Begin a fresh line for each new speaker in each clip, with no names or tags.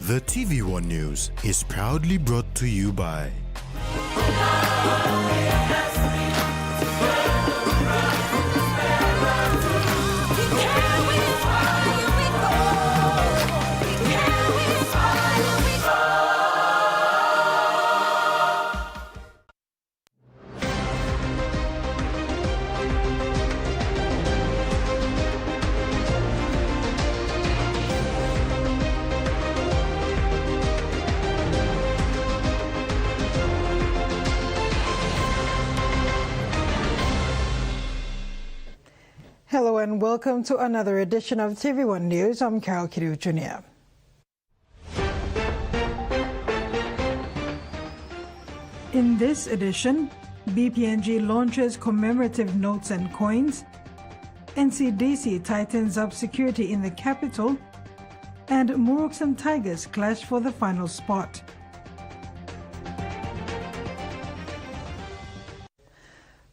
The TVWAN News is proudly brought to you by
Hello and welcome to another edition of TVWAN News. I'm Carol Kiru Jr. In this edition, BPNG launches commemorative notes and coins, NCDC tightens up security in the capital, and Muruks and Tigers clash for the final spot.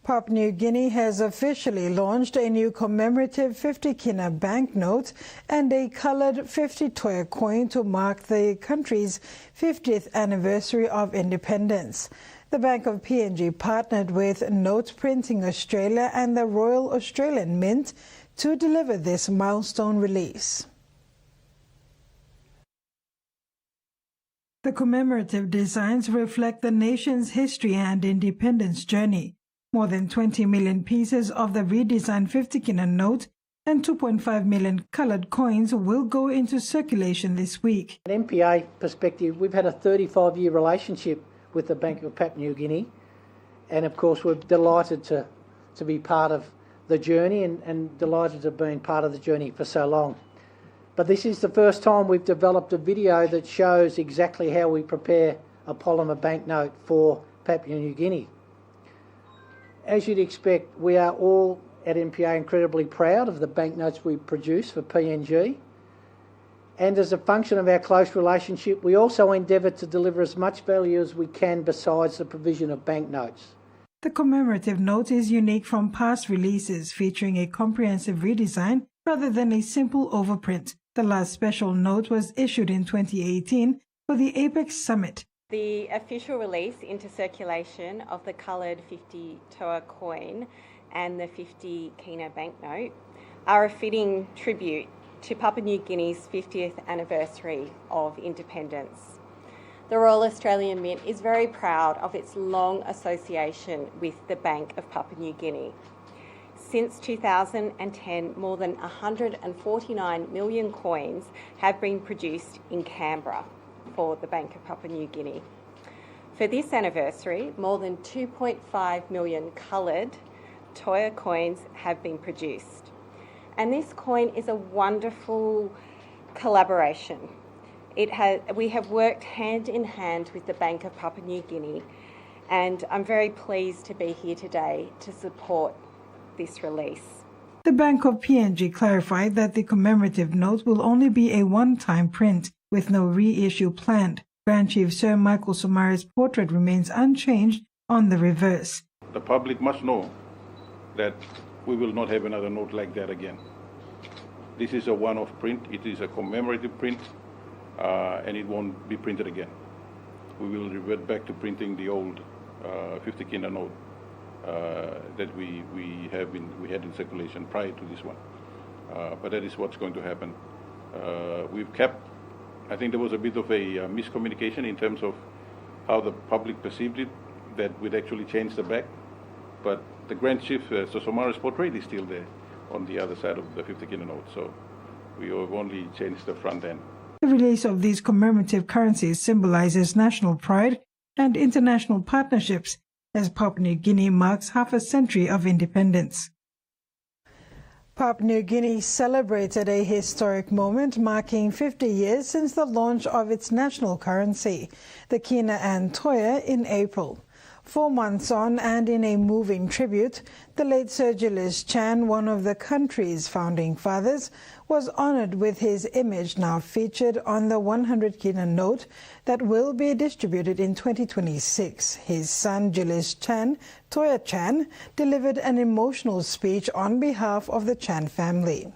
Papua New Guinea has officially launched a new commemorative 50 kina banknote and a coloured 50 toya coin to mark the country's 50th anniversary of independence. The Bank of PNG partnered with Note Printing Australia and the Royal Australian Mint to deliver this milestone release. The commemorative designs reflect the nation's history and independence journey. More than 20 million pieces of the redesigned 50 kina note and 2.5 million coloured coins will go into circulation this week.
An MPA perspective, we've had a 35-year relationship with the Bank of Papua New Guinea, and of course we're delighted to be part of the journey and delighted to have been part of the journey for so long. But this is the first time we've developed a video that shows exactly how we prepare a polymer banknote for Papua New Guinea. As you'd expect, we are all at MPA incredibly proud of the banknotes we produce for PNG. And as a function of our close relationship, we also endeavour to deliver as much value as we can besides the provision of banknotes.
The commemorative note is unique from past releases, featuring a comprehensive redesign rather than a simple overprint. The last special note was issued in 2018 for the APEC Summit.
The official release into circulation of the coloured 50 toa coin and the 50 kina banknote are a fitting tribute to Papua New Guinea's 50th anniversary of independence. The Royal Australian Mint is very proud of its long association with the Bank of Papua New Guinea. Since 2010, more than 149 million coins have been produced in Canberra for the Bank of Papua New Guinea. For this anniversary, more than 2.5 million coloured toya coins have been produced. And this coin is a wonderful collaboration. We have worked hand in hand with the Bank of Papua New Guinea, and I'm very pleased to be here today to support this release.
The Bank of PNG clarified that the commemorative note will only be a one-time print, with no reissue planned. Grand Chief Sir Michael Somari's portrait remains unchanged on the reverse.
The public must know that we will not have another note like that again. This is a one-off print, it is a commemorative print, and it won't be printed again. We will revert back to printing the old 50 kina note that we had in circulation prior to this one. But that is what's going to happen. I think there was a bit of a miscommunication in terms of how the public perceived it, that we'd actually changed the back. But the Grand Chief, Somari's portrait is still there on the other side of the 50 kina note. So we have only changed the front end.
The release of these commemorative currencies symbolizes national pride and international partnerships as Papua New Guinea marks half a century of independence. Papua New Guinea celebrated a historic moment marking 50 years since the launch of its national currency, the kina and toya, in April. 4 months on, and in a moving tribute, the late Sir Julius, one of the country's founding fathers, was honoured with his image now featured on the 100 kina note that will be distributed in 2026. His son Julius Toya delivered an emotional speech on behalf of the Chan family.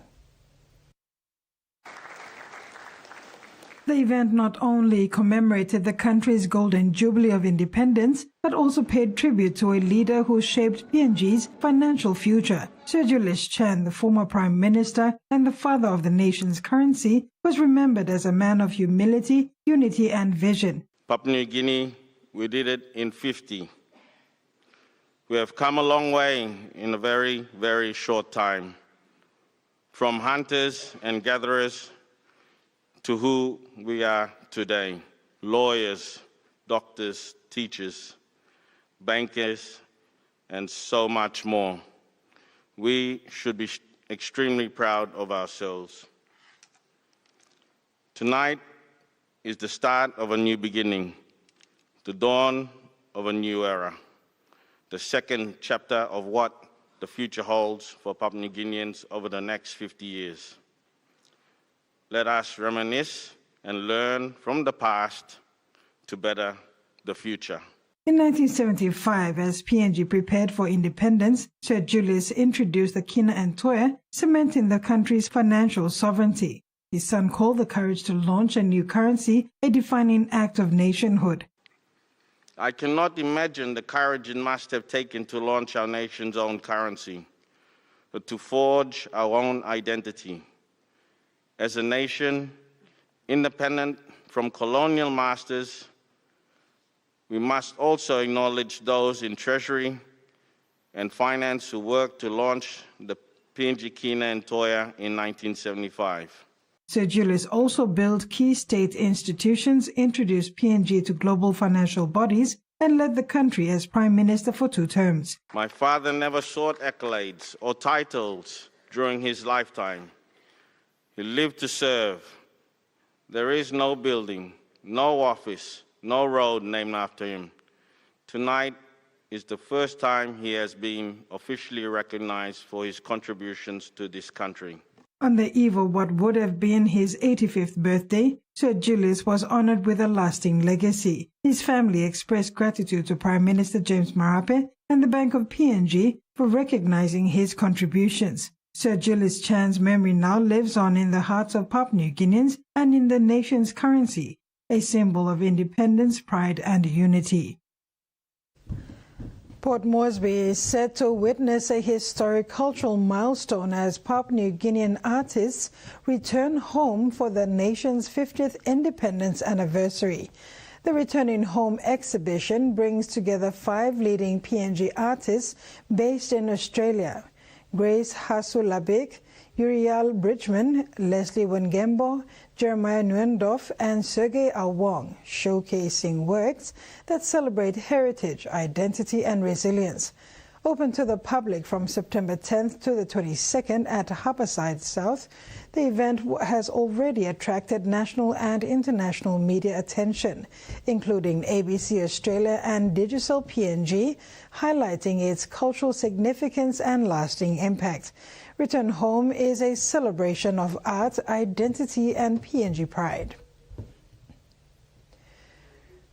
The event not only commemorated the country's golden jubilee of independence, but also paid tribute to a leader who shaped PNG's financial future. Sir Julius Chan, the former Prime Minister and the father of the nation's currency, was remembered as a man of humility, unity and vision.
Papua New Guinea, we did it in 50. We have come a long way in a very, very short time. From hunters and gatherers to who we are today, lawyers, doctors, teachers, bankers, and so much more. We should be extremely proud of ourselves. Tonight is the start of a new beginning, the dawn of a new era, the second chapter of what the future holds for Papua New Guineans over the next 50 years. Let us reminisce and learn from the past to better the future.
In 1975, as PNG prepared for independence, Sir Julius introduced the Kina and Toya, cementing the country's financial sovereignty. His son called the courage to launch a new currency a defining act of nationhood.
I cannot imagine the courage it must have taken to launch our nation's own currency, but to forge our own identity. As a nation, independent from colonial masters, we must also acknowledge those in Treasury and Finance who worked to launch the PNG Kina and Toya in 1975.
Sir Julius also built key state institutions, introduced PNG to global financial bodies, and led the country as Prime Minister for 2 terms.
My father never sought accolades or titles during his lifetime. He lived to serve. There is no building, no office, no road named after him. Tonight is the first time he has been officially recognized for his contributions to this country.
On the eve of what would have been his 85th birthday, Sir Julius was honored with a lasting legacy. His family expressed gratitude to Prime Minister James Marape and the Bank of PNG for recognizing his contributions. Sir Julius Chan's memory now lives on in the hearts of Papua New Guineans and in the nation's currency, a symbol of independence, pride and unity. Port Moresby is set to witness a historic cultural milestone as Papua New Guinean artists return home for the nation's 50th independence anniversary. The Returning Home exhibition brings together 5 leading PNG artists based in Australia: Grace Hasulabik, Uriel Bridgman, Leslie Wengembo, Jeremiah Nguyendoff, and Sergei Awong, showcasing works that celebrate heritage, identity, and resilience. Open to the public from September 10th to the 22nd at Harborside South, the event has already attracted national and international media attention, including ABC Australia and Digital PNG, highlighting its cultural significance and lasting impact. Return Home is a celebration of art, identity, and PNG pride.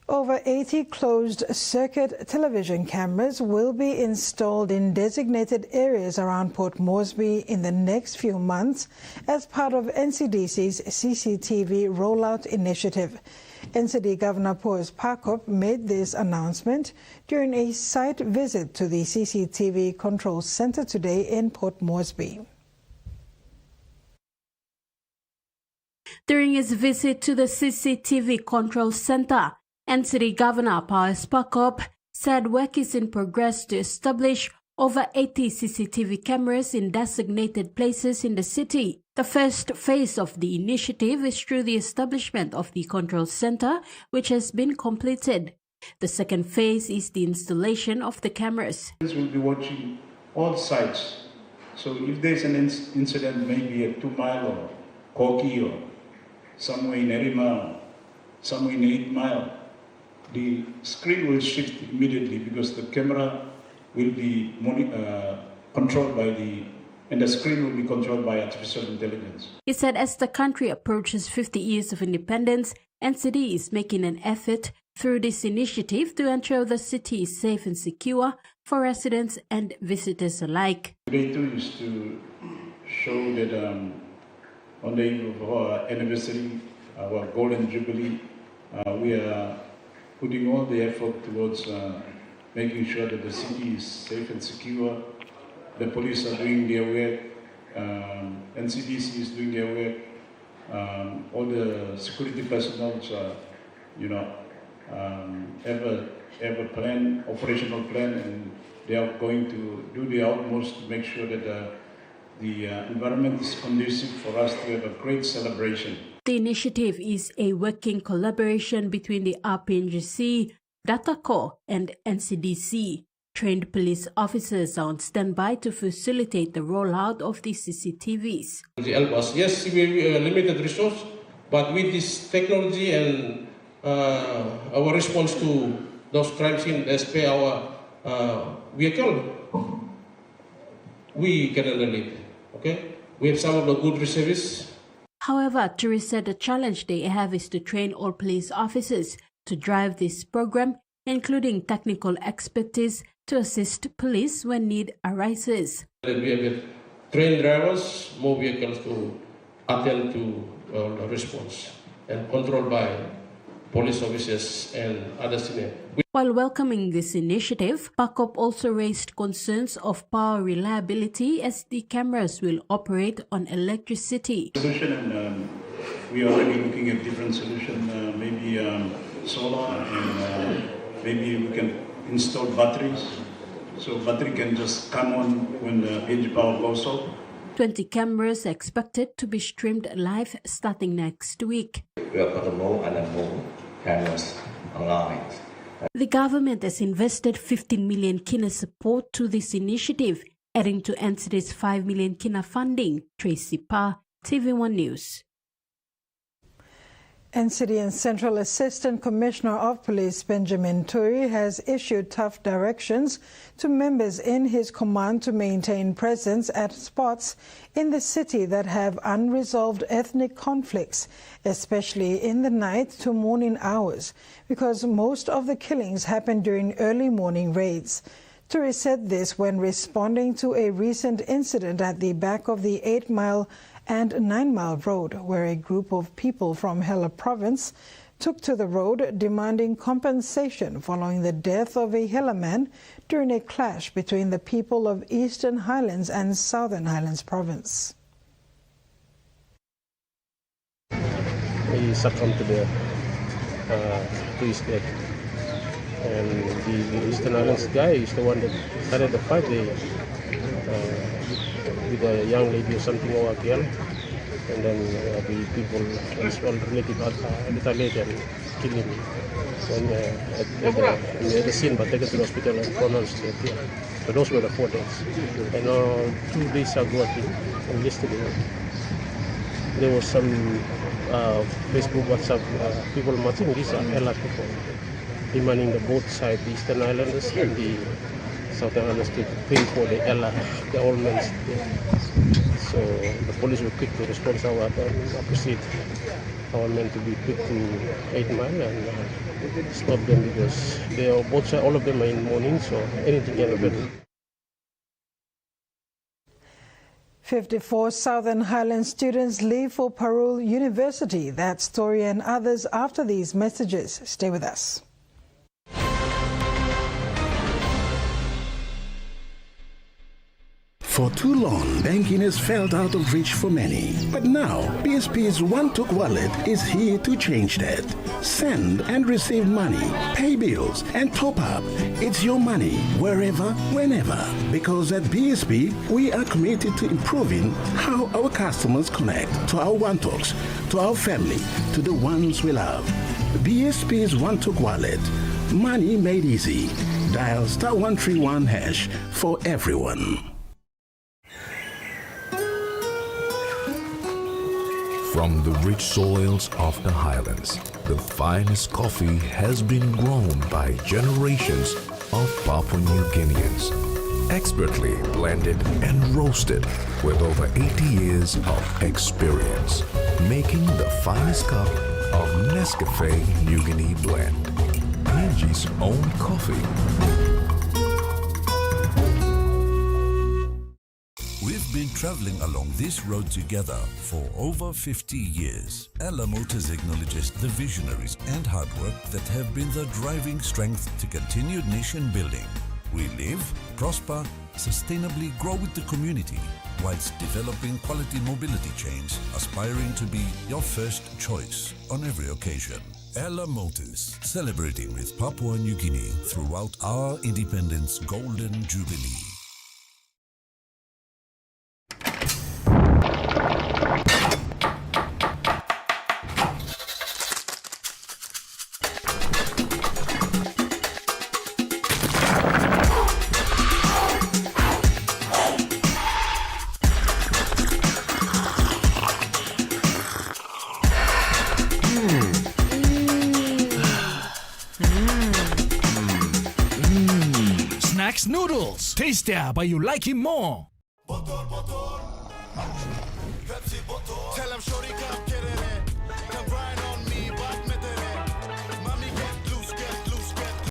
Over 80 closed-circuit television cameras will be installed in designated areas around Port Moresby in the next few months as part of NCDC's CCTV rollout initiative. NCD Governor Pius Pakop made this announcement during a site visit to the CCTV Control Centre today in Port Moresby.
During his visit to the CCTV Control Centre, NCD Governor Pius Pakop said work is in progress to establish over 80 CCTV cameras in designated places in the city. The first phase of the initiative is through the establishment of the control center, which has been completed. The second phase is the installation of the cameras.
We'll be watching all sites. So if there's an incident, maybe at 2 Mile or Koki or somewhere in Erima, somewhere in 8 Mile, the screen will shift immediately because the camera will be controlled by and the screen will be controlled by artificial intelligence.
He said as the country approaches 50 years of independence, NCD is making an effort through this initiative to ensure the city is safe and secure for residents and visitors alike.
Today too is to show that on the eve of our anniversary, our Golden Jubilee. We are putting all the effort towards making sure that the city is safe and secure. The police are doing their work, NCDC is doing their work, all the security personnel have a plan, operational plan, and they are going to do their utmost to make sure that the environment is conducive for us to have a great celebration.
The initiative is a working collaboration between the RPNGC, DataCorps, and NCDC. Trained police officers are on standby to facilitate the rollout of the CCTVs.
Help us. Yes, we have a limited resource, but with this technology and our response to those crime scenes as per our vehicle, we can handle it. Okay, we have some of the good reservists.
However, Turi said the challenge they have is to train all police officers to drive this program, including technical expertise to assist police when need arises.
We have trained drivers, more vehicles to attend to the response and controlled by police officers and others.
While welcoming this initiative, PACOP also raised concerns of power reliability as the cameras will operate on electricity.
Solution, and we are already looking at different solutions, maybe solar, and maybe we can install batteries, so battery can just come on when the PNG power goes off.
20 cameras expected to be streamed live starting next week.
We are putting more and more cameras online.
The government has invested 15 million kina support to this initiative, adding to NCD's 5 million kina funding. Tracy Pa, TV1 News.
NCD and Central Assistant Commissioner of Police Benjamin Turi has issued tough directions to members in his command to maintain presence at spots in the city that have unresolved ethnic conflicts, especially in the night to morning hours, because most of the killings happen during early morning raids. Turi said this when responding to a recent incident at the back of the 8 Mile and 9 Mile Road, where a group of people from Hela Province took to the road demanding compensation following the death of a Hela man during a clash between the people of Eastern Highlands and Southern Highlands Province.
He succumbed to his death. And the Eastern Highlands guy is the one that started the fight with a young lady or something or a girl, and then the people, his own relative, retaliate and kill him at the scene, but taken to the hospital and pronounced dead. So those were the 4 deaths. And 2 days ago, I think, and yesterday, there was some Facebook, WhatsApp people marching. These are Ella people, demanding the both sides, the Eastern Islanders and the Southern Islanders, to pay for the Ella, the old man's death. So the police were quick to respond. So I appreciate our men to be quick to 8 Mile and stop them, because they are both sides, all of them are in mourning, so anything can happen.
54 Southern Highlands students leave for Parul University. That story and others after these messages. Stay with us.
For too long, banking has felt out of reach for many. But now, BSP's One-Took Wallet is here to change that. Send and receive money, pay bills, and top up. It's your money, wherever, whenever. Because at BSP, we are committed to improving how our customers connect to our One-Talks, to our family, to the ones we love. BSP's One-Took Wallet. Money made easy. Dial *131# for everyone.
From the rich soils of the Highlands, the finest coffee has been grown by generations of Papua New Guineans. Expertly blended and roasted with over 80 years of experience, making the finest cup of Nescafe New Guinea blend. PNG's own coffee.
We've been traveling along this road together for over 50 years. Ella Motors acknowledges the visionaries and hard work that have been the driving strength to continued nation building. We live, prosper, sustainably grow with the community, whilst developing quality mobility chains, aspiring to be your first choice on every occasion. Ella Motors, celebrating with Papua New Guinea throughout our independence golden jubilee.
Snacks noodles. Tastier, but you like it more.
Tell 'em shorty come